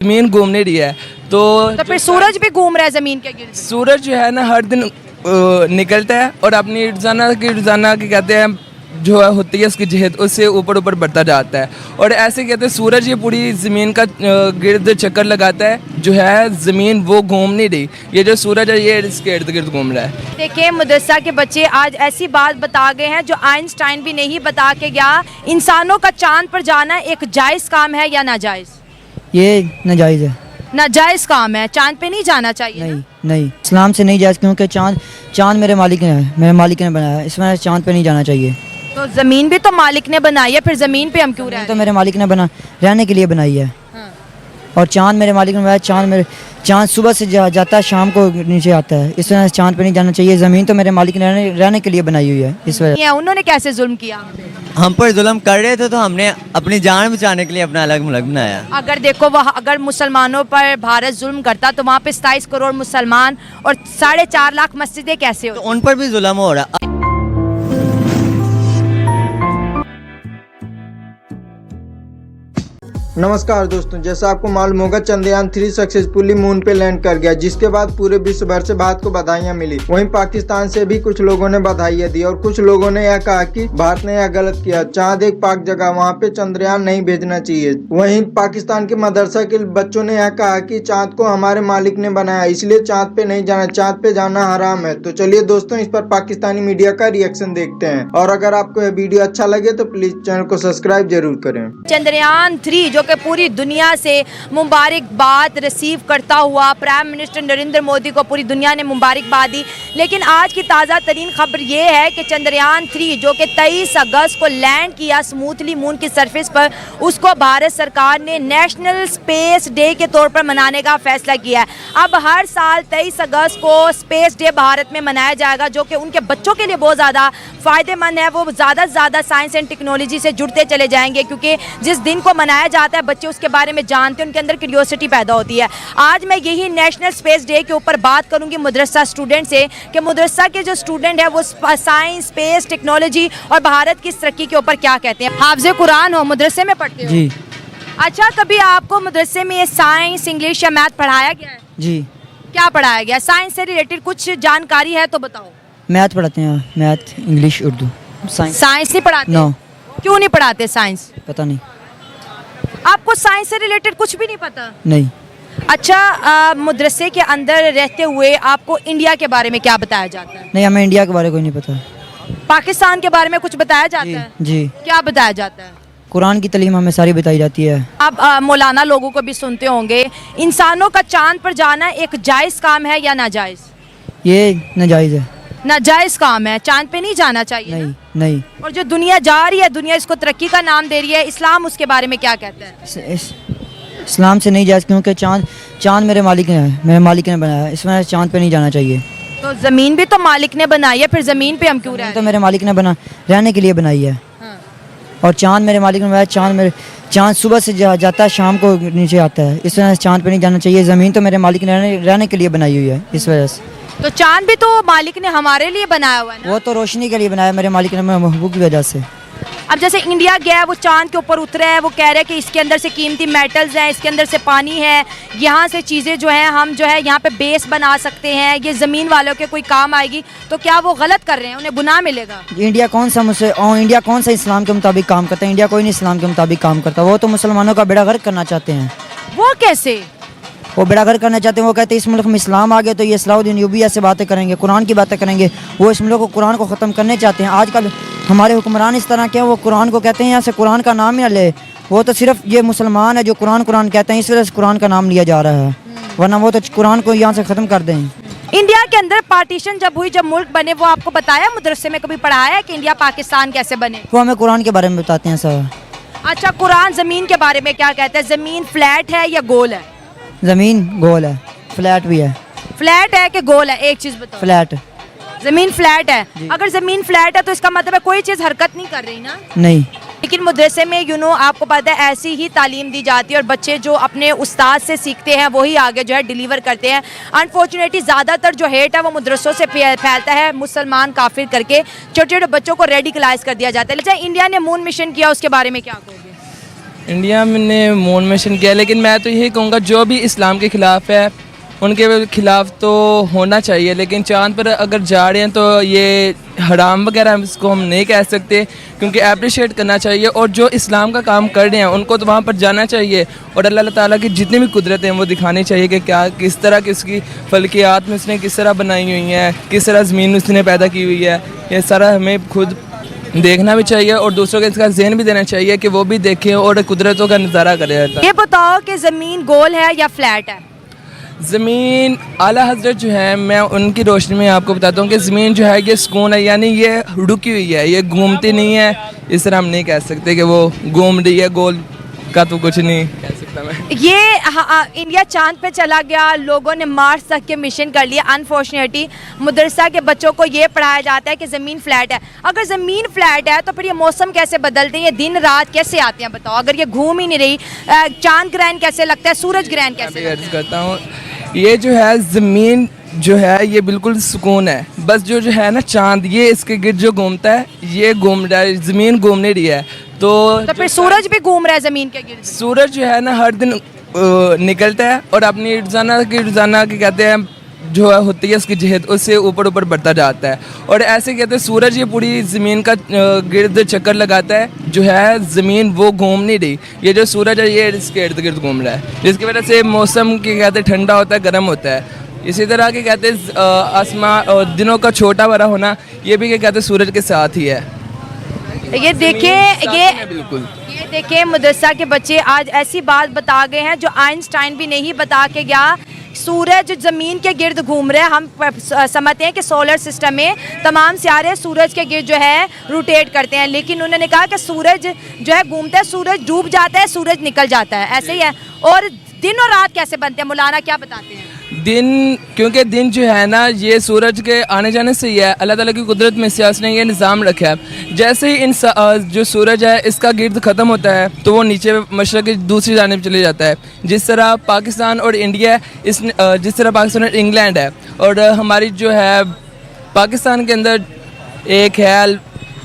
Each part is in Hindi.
जमीन घूम नहीं रही है तो फिर सूरज भी घूम रहा है जमीन के गिर्द। सूरज जो है ना हर दिन निकलता है और अपनी रोजाना की कहते हैं जो होती है उसकी जहत उससे ऊपर ऊपर बढ़ता जाता है। और ऐसे कहते हैं सूरज ये पूरी ज़मीन का गिर्द चक्कर लगाता है, जो है ज़मीन वो घूम नहीं रही, ये जो सूरज है ये इसके इर्द गिर्द घूम रहा है। देखिए मदरसा के बच्चे आज ऐसी बात बता गए हैं जो आइंस्टाइन भी नहीं बता के गया। इंसानों का चांद पर जाना एक जायज़ काम है या नाजायज़? ये नाजायज़ है। नाजायज़ काम है, चांद पे नहीं जाना चाहिए। नहीं नहीं, इस्लाम से नहीं जायज़, क्योंकि चांद मेरे मालिक ने बनाया है, इसमें चांद पे नहीं जाना चाहिए। तो ज़मीन भी तो मालिक ने बनाई है, फिर ज़मीन पे हम क्यों रहे? तो मेरे मालिक ने रहने के लिए बनाई है। हाँ। और चांद मेरे मालिक ने बनाया। चांद सुबह से जाता है, शाम को नीचे आता है, इस वजह से चांद पे नहीं जाना चाहिए। ज़मीन तो मेरे मालिक ने रहने के लिए बनाई हुई है, इस वजह। उन्होंने कैसे जुल्म किया? हम पर जुल्म कर रहे थे तो हमने अपनी जान बचाने के लिए अपना अलग मुल्क बनाया। अगर देखो वह अगर मुसलमानों पर भारत जुल्म करता तो वहाँ पे 27 करोड़ मुसलमान और 4.5 लाख मस्जिदें कैसे हो? तो उन पर भी जुल्म हो रहा। नमस्कार दोस्तों, जैसा आपको मालूम होगा चंद्रयान 3 सक्सेसफुली मून पे लैंड कर गया, जिसके बाद पूरे विश्व भर से भारत को बधाइयां मिली। वहीं पाकिस्तान से भी कुछ लोगों ने बधाइयां दी और कुछ लोगों ने यह कहा कि भारत ने यह गलत किया, चांद एक पाक जगह, वहां पे चंद्रयान नहीं भेजना चाहिए। वहीं पाकिस्तान के मदरसा के बच्चों ने यह कहा कि चांद को हमारे मालिक ने बनाया, इसलिए चांद पे नहीं जाना, चांद पे जाना हराम है। तो चलिए दोस्तों, इस पर पाकिस्तानी मीडिया का रिएक्शन देखते हैं। और अगर आपको यह वीडियो अच्छा लगे तो प्लीज चैनल को सब्सक्राइब जरूर करें। चंद्रयान 3 जो कि पूरी दुनिया से मुबारकबाद रिसीव करता हुआ प्राइम मिनिस्टर नरेंद्र मोदी को पूरी दुनिया ने मुबारकबाद दी। लेकिन आज की ताज़ा तरीन खबर ये है कि चंद्रयान 3 जो कि 23 अगस्त को लैंड किया स्मूथली मून की सरफेस पर, उसको भारत सरकार ने नेशनल स्पेस डे के तौर पर मनाने का फैसला किया है। अब हर साल 23 अगस्त को स्पेस डे भारत में मनाया जाएगा, जो कि उनके बच्चों के लिए बहुत ज़्यादा फ़ायदेमंद है। वो ज़्यादा से ज़्यादा साइंस एंड टेक्नोलॉजी से जुड़ते चले जाएंगे, क्योंकि जिस दिन को मनाया जाता है बच्चे उसके बारे में जानते हैं, उनके अंदर क्यूरियोसिटी पैदा होती है। आज मैं यही नेशनल स्पेस डे के ऊपर बात करूंगी मदरसा स्टूडेंट से कि मदरसा के जो स्टूडेंट है वो साइंस, स्पेस, टेक्नोलॉजी और भारत की तरक्की के ऊपर क्या कहते हैं। हाफिज़े कुरान हो, मदरसे में पढ़ते हो? जी। अच्छा, कभी आपको मदरसे में साइंस, इंग्लिश या मैथ पढ़ाया गया है? जी। क्या पढ़ाया गया? साइंस से रिलेटेड कुछ जानकारी है तो बताओ। मैथ पढ़ाते हैं, मैथ, इंग्लिश, उर्दू। साइंस नहीं पढ़ाते? नो। क्यों नहीं पढ़ाते साइंस? पता नहीं। आपको साइंस से रिलेटेड कुछ भी नहीं पता? नहीं। अच्छा, मदरसे के अंदर रहते हुए आपको इंडिया के बारे में क्या बताया जाता है? नहीं, हमें इंडिया के बारे में कोई नहीं पता। पाकिस्तान के बारे में कुछ बताया जाता है? जी। क्या बताया जाता है? कुरान की तालीम हमें सारी बताई जाती है। आप मौलाना लोगों को भी सुनते होंगे। इंसानों का चांद पर जाना एक जायज़ काम है या नाजायज़? ये नाजायज़ है। नाजायज़ काम है, चांद पे नहीं जाना चाहिए। नहीं नहीं। और जो दुनिया जा रही है, दुनिया इसको तरक्की का नाम दे रही है, इस्लाम उसके बारे में क्या कहता है? इस्लाम से नहीं जायज़, क्योंकि चांद मेरे मालिक ने बनाया है, इसमें चांद पे नहीं जाना चाहिए। तो ज़मीन भी तो मालिक ने बनाई है, फिर ज़मीन पे हम क्यों रहे? तो मेरे मालिक ने रहने के लिए बनाई है। हाँ। और चांद मेरे मालिक ने बनाया। चांद सुबह से जाता है, शाम को नीचे आता है, इस वजह से चांद पे नहीं जाना चाहिए। ज़मीन तो मेरे मालिक ने रहने के लिए बनाई हुई है, इस वजह से। तो चांद भी तो मालिक ने हमारे लिए बनाया हुआ है ना? वो तो रोशनी के लिए बनाया मेरे मालिक ने, महबूब की वजह से। अब जैसे इंडिया गया है, वो चांद के ऊपर उतरा है, वो कह रहे हैं कि इसके अंदर से कीमती मेटल्स हैं, इसके अंदर से पानी है, यहाँ से चीज़ें जो हैं हम जो है यहाँ पे बेस बना सकते हैं, ये ज़मीन वालों के कोई काम आएगी। तो क्या वो गलत कर रहे हैं? उन्हें गुनाह मिलेगा? इंडिया कौन सा इस्लाम के मुताबिक काम करता है? इंडिया कोई नहीं इस्लाम के मुताबिक काम करता। वो तो मुसलमानों का बेड़ा गर्क करना चाहते हैं। वो कैसे? वो बेड़ा गर्क करना चाहते हैं। वो कहते हैं इस मुल्क में इस्लाम आ गया तो ये सलाउद्दीन यूबिया से बातें करेंगे, कुरान की बातें करेंगे। वो इस मुल्क को कुरान को ख़त्म करने चाहते हैं। आजकल हमारे हुक्मरान इस तरह के हैं, वो कुरान को कहते हैं यहाँ से कुरान का नाम ही ना ले। वो तो सिर्फ ये मुसलमान है जो कुरान कहते हैं, इस वजह से कुरान का नाम लिया जा रहा है, वरना वो तो कुरान को यहाँ से ख़त्म कर दें। इंडिया के अंदर पार्टीशन जब हुई, जब मुल्क बने, वो आपको बताया मदरसे में कभी पढ़ाया है कि इंडिया पाकिस्तान कैसे बने? वो हमें कुरान के बारे में बताते हैं सर। अच्छा, कुरान ज़मीन के बारे में क्या कहता है? ज़मीन फ्लैट है या गोल है? ज़मीन गोल है, फ्लैट भी है। फ्लैट है कि गोल है? एक चीज़ बताओ। फ्लैट। ज़मीन फ्लैट है। अगर ज़मीन फ्लैट है तो इसका मतलब है कोई चीज़ हरकत नहीं कर रही ना? नहीं। लेकिन मदरसे में आपको पता है ऐसी ही तालीम दी जाती है और बच्चे जो अपने उस्ताद से सीखते हैं वही आगे जो है डिलीवर करते हैं। अनफॉर्चुनेटली ज़्यादातर जो हेट है वो मदरसों से फैलता है, मुसलमान काफिर करके छोटे छोटे बच्चों को रेडिकलाइज कर दिया जाता है। लेकिन इंडिया ने मून मिशन किया, उसके बारे में क्या कहोगे? इंडिया ने मून मिशन किया, लेकिन मैं तो यही कहूँगा जो भी इस्लाम के ख़िलाफ़ है उनके खिलाफ़ तो होना चाहिए, लेकिन चांद पर अगर जा रहे हैं तो ये हराम वगैरह इसको हम नहीं कह सकते, क्योंकि अप्रिशिएट करना चाहिए। और जो इस्लाम का काम कर रहे हैं उनको तो वहाँ पर जाना चाहिए और अल्लाह ताला की जितनी भी कुदरत हैं वो दिखानी चाहिए कि क्या किस तरह की उसकी फल्कियात में उसने किस तरह बनाई हुई हैं, किस तरह ज़मीन उसने पैदा की हुई है। ये सारा हमें खुद देखना भी चाहिए और दूसरों को इसका ज़हन भी देना चाहिए कि वो भी देखें और कुदरतों का नज़ारा करें। ये बताओ कि ज़मीन गोल है या फ्लैट है? ज़मीन आला हज़रत जो है, मैं उनकी रोशनी में आपको बताता हूँ कि ज़मीन जो है ये सुकून है, यानी ये रुकी हुई है, ये घूमती नहीं है। इस तरह हम नहीं कह सकते कि वो घूम रही है, गोल का तो कुछ नहीं कह सकता मैं। ये इंडिया चांद पे चला गया, लोगों ने मार्स तक के मिशन कर लिया। अनफॉर्चुनेटली मदरसा के बच्चों को ये पढ़ाया जाता है कि ज़मीन फ्लैट है। अगर ज़मीन फ्लैट है तो फिर ये मौसम कैसे बदलते हैं, ये दिन रात कैसे आते हैं बताओ? अगर ये घूम ही नहीं रही, चांद ग्रहण कैसे लगता है, सूरज ग्रहण कैसे लगता है? करता हूँ, ये जो है ज़मीन जो है ये बिल्कुल सुकून है, बस जो है ना चांद ये इसके गिर्द जो घूमता है, ये घूम रहा है, ज़मीन घूम नहीं रही है। तो फिर सूरज भी घूम रहा है ज़मीन के गिर्द? सूरज जो है ना हर दिन निकलता है और अपनी रोज़ाना की कहते हैं जो है होती है उसकी जहद, उससे ऊपर ऊपर बढ़ता जाता है। और ऐसे कहते हैं सूरज ये पूरी ज़मीन का गिर्द चक्कर लगाता है, जो है ज़मीन वो घूम नहीं रही, ये जो सूरज है ये इसके इर्द गिर्द घूम रहा है, जिसकी वजह से मौसम के कहते हैं ठंडा होता है, गर्म होता है। इसी तरह के कहते हैं आसमान और दिनों का छोटा बड़ा होना, ये भी क्या कहते हैं सूरज के साथ ही है। ये देखें, बिल्कुल ये देखें मदरसा के बच्चे आज ऐसी बात बता गए हैं जो आइंस्टाइन भी नहीं बता के गया। सूरज ज़मीन के गिर्द घूम रहे हैं। हम समझते हैं कि सोलर सिस्टम में तमाम सितारे सूरज के गिर्द जो है रोटेट करते हैं, लेकिन उन्होंने कहा कि सूरज जो है घूमता है, सूरज डूब जाता है, सूरज निकल जाता है, ऐसे ही है। और दिन और रात कैसे बनते हैं, मौलाना क्या बताते हैं? दिन, क्योंकि दिन जो है ना ये सूरज के आने जाने से ही है, अल्लाह ताला की कुदरत में से उसने ये निज़ाम रखा है। जैसे ही जो सूरज है इसका गिर्द ख़त्म होता है तो वो नीचे मशरक़ की दूसरी जानिब चले जाता है। जिस तरह पाकिस्तान और इंडिया जिस तरह पाकिस्तान और इंग्लैंड है, और हमारी जो है पाकिस्तान के अंदर एक है,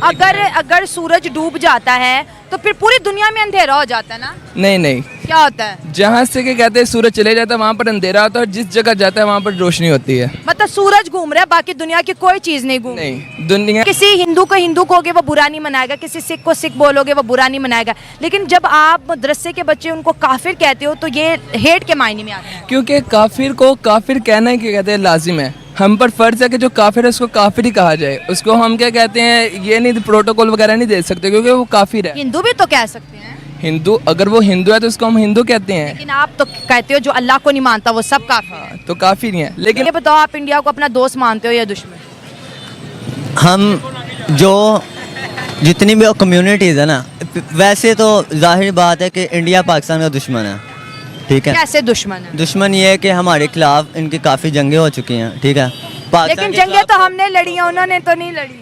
अगर सूरज डूब जाता है तो फिर पूरी दुनिया में अंधेरा हो जाता है ना? नहीं क्या होता है? जहाँ से के कहते हैं सूरज चले जाता है वहाँ पर अंधेरा होता है, और जिस जगह जाता है वहाँ पर रोशनी होती है। मतलब सूरज घूम रहा है, बाकी दुनिया की कोई चीज़ नहीं घूम। नहीं, दुनिया किसी हिंदू को हिंदू कहोगे वो बुरा नहीं मनाएगा, किसी सिख को सिख बोलोगे वो बुरा नहीं मनाएगा, लेकिन जब आप मदरसे के बच्चे उनको काफिर कहते हो तो ये हेट के मायने में आता है। क्योंकि काफिर को काफिर कहना ही क्या कहते हैं लाजिम है, हम पर फ़र्ज़ है कि जो काफिर है उसको काफिर ही कहा जाए। उसको हम क्या कहते हैं, ये नहीं प्रोटोकॉल वगैरह नहीं दे सकते क्योंकि वो काफिर है। हिंदू भी तो कह सकते हैं। हिंदू, अगर वो हिंदू है तो उसको हम हिंदू कहते हैं। लेकिन आप तो कहते हो जो अल्लाह को नहीं मानता वो सब काफिर है। तो काफिर ही है। लेकिन ये बताओ, आप इंडिया को अपना दोस्त मानते हो या दुश्मन? हम जो जितनी भी कम्युनिटीज़ है ना, वैसे तो जाहिर बात है कि इंडिया पाकिस्तान का दुश्मन है, ठीक है? कैसे दुश्मन है? दुश्मन ये है कि हमारे खिलाफ इनकी काफ़ी जंगें हो चुकी हैं, ठीक है? लेकिन जंगें तो हमने लड़ी हैं, उन्होंने तो नहीं लड़ी।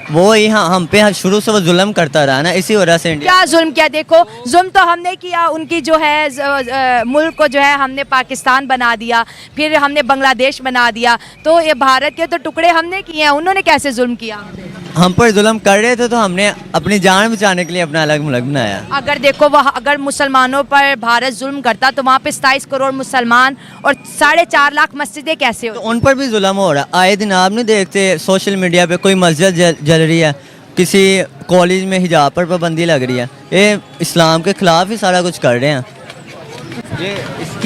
वो ही हाँ, हम पे जुल्म से वो जुल्म करता रहा ना, इसी वजह से इंडिया। क्या जुल्म किया? देखो जुल्म तो हमने किया, उनकी जो है मुल्क को जो है हमने पाकिस्तान बना दिया, फिर हमने बांग्लादेश बना दिया, तो ये भारत के तो टुकड़े हमने किए हैं, उन्होंने कैसे जुल्म किया? हम पर जुल्म कर रहे थे तो हमने अपनी जान बचाने के लिए अपना अलग मुल्क बनाया। अगर देखो वह अगर मुसलमानों पर भारत जुल्म करता तो वहाँ पे 27 करोड़ मुसलमान और 4.5 लाख मस्जिदें कैसे तो होती? उन पर भी जुल्म हो रहा है। आए दिन आप नहीं देखते सोशल मीडिया पे कोई मस्जिद जल रही है, किसी कॉलेज में हिजाब पर पाबंदी लग रही है, ये इस्लाम के खिलाफ ही सारा कुछ कर रहे हैं।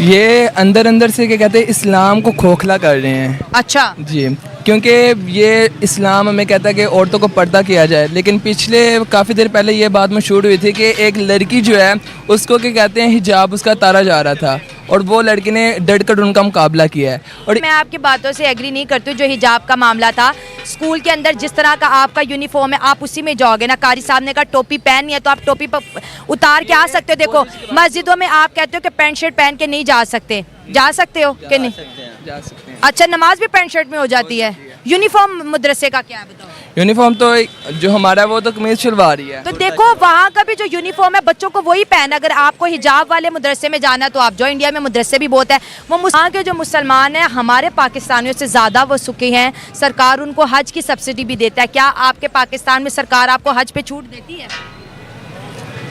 ये अंदर से क्या कहते हैं इस्लाम को खोखला कर रहे हैं। अच्छा जी, क्योंकि ये इस्लाम हमें कहता है कि औरतों को पर्दा किया जाए, लेकिन पिछले काफ़ी देर पहले ये बात मशहूर हुई थी कि एक लड़की जो है उसको क्या कहते हैं हिजाब उसका तारा जा रहा था और वो लड़की ने डट कर उनका मुकाबला किया है। और मैं आपकी बातों से एग्री नहीं करती हूँ। जो हिजाब का मामला था, स्कूल के अंदर जिस तरह का आपका यूनिफॉर्म है आप उसी में जाओगे ना। कारी साहब ने कहा टोपी पहननी है तो आप टोपी पर उतार के आ सकते हो। देखो मस्जिदों में आप कहते हो कि पैंट शर्ट पहन के नहीं जा सकते, जा सकते हो कि नहीं? जा सकते हैं। अच्छा, नमाज भी पैंट शर्ट में हो जाती है। यूनिफॉर्म मदरसे का क्या है बताओ? यूनिफॉर्म तो जो हमारा वो तो कमीज शलवार ही है। तो देखो वहाँ का भी जो यूनिफॉर्म है बच्चों को वही पहना। अगर आपको हिजाब वाले मदरसे में जाना है तो आप जो, इंडिया में मदरसे भी बहुत है। वो वहाँ के जो मुसलमान हैं हमारे पाकिस्तानियों से ज़्यादा वो सुखी हैं। सरकार उनको हज की सब्सिडी भी देता है। क्या आपके पाकिस्तान में सरकार आपको हज पे छूट देती है?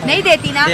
नहीं देती ना।